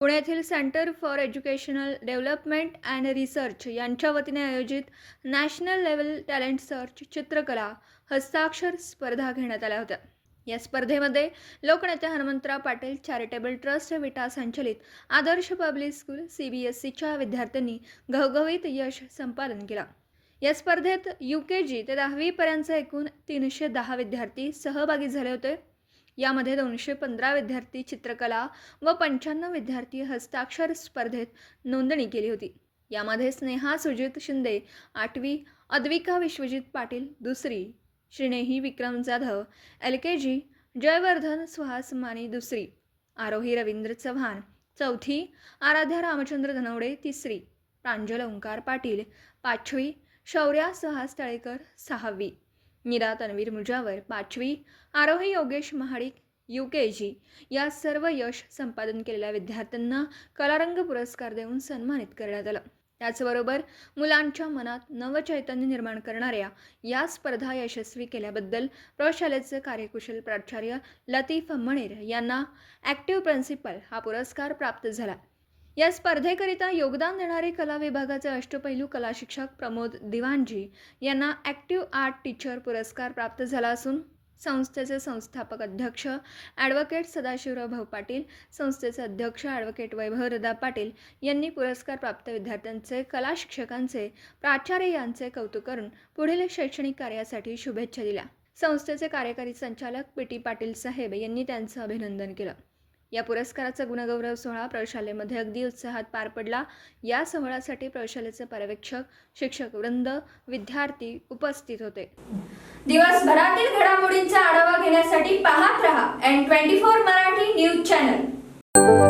पुण्यातील centre for educational development and research यांच्या वतीने आयोजित नॅशनल लेवल टॅलेंट सर्च चित्रकला हस्ताक्षर स्पर्धा घेण्यात आल्या होत्या। या स्पर्धेमध्ये लोकनेते हनुमंतराव पाटील चॅरिटेबल ट्रस्ट विटा संचलित आदर्श पब्लिक स्कूल CBSEच्या विद्यार्थ्यांनी घवघवीत यश संपादन केला। या स्पर्धेत UKG ते 10वी पर्यंतचे एकूण 310 विद्यार्थी सहभागी झाले होते। यामध्ये 215 विद्यार्थी चित्रकला व 95 विद्यार्थी हस्ताक्षर स्पर्धेत नोंदणी केली होती। यामध्ये स्नेहा सुजित शिंदे 8वी, अद्विका विश्वजित पाटील 2री, श्रीनेही विक्रम जाधव LKG, जयवर्धन सुहास मानी 2री, आरोही रवींद्र चव्हाण 4थी, आराध्या रामचंद्र धनवडे 3री, प्रांजल ओंकार पाटील 5वी, शौर्या सुहास तळेकर 6वी, नीरा तन्वीर मुजावर 5वी, आरोही योगेश महाडिक UKG या सर्व यश संपादन केलेल्या विद्यार्थ्यांना कलारंग पुरस्कार देऊन सन्मानित करण्यात आलं। त्याचबरोबर मुलांच्या मनात नवचैतन्य निर्माण करणाऱ्या या स्पर्धा यशस्वी केल्याबद्दल प्रशालेचे कार्यकुशल प्राचार्य लतीफ मणेर यांना ॲक्टिव्ह प्रिन्सिपल हा पुरस्कार प्राप्त झाला। या स्पर्धेकरिता योगदान देणारे कला विभागाचे अष्टपैलू कला शिक्षक प्रमोद दिवाणजी यांना ॲक्टिव्ह आर्ट टीचर पुरस्कार प्राप्त झाला असून संस्थेचे संस्थापक अध्यक्ष ॲडव्होकेट सदाशिवराव भाऊ पाटील, संस्थेचे अध्यक्ष ॲडव्होकेट वैभवदादा पाटील यांनी पुरस्कार प्राप्त विद्यार्थ्यांचे, कला शिक्षकांचे, प्राचार्य यांचे कौतुक करून पुढील शैक्षणिक कार्यासाठी शुभेच्छा दिल्या। संस्थेचे कार्यकारी संचालक PT पाटील साहेब यांनी त्यांचं अभिनंदन केलं। या पुरस्काराचा गुणगौरव सोहळा प्रशालेमध्ये अगदी उत्साहात पार पडला। या सोहळ्यासाठी प्रशालेचे पर्यवेक्षक, शिक्षक वृंद, विद्यार्थी उपस्थित होते। दिवसभरातील घडामोडींचा आढावा घेण्यासाठी पाहत रहा N24 मराठी न्यूज चॅनल।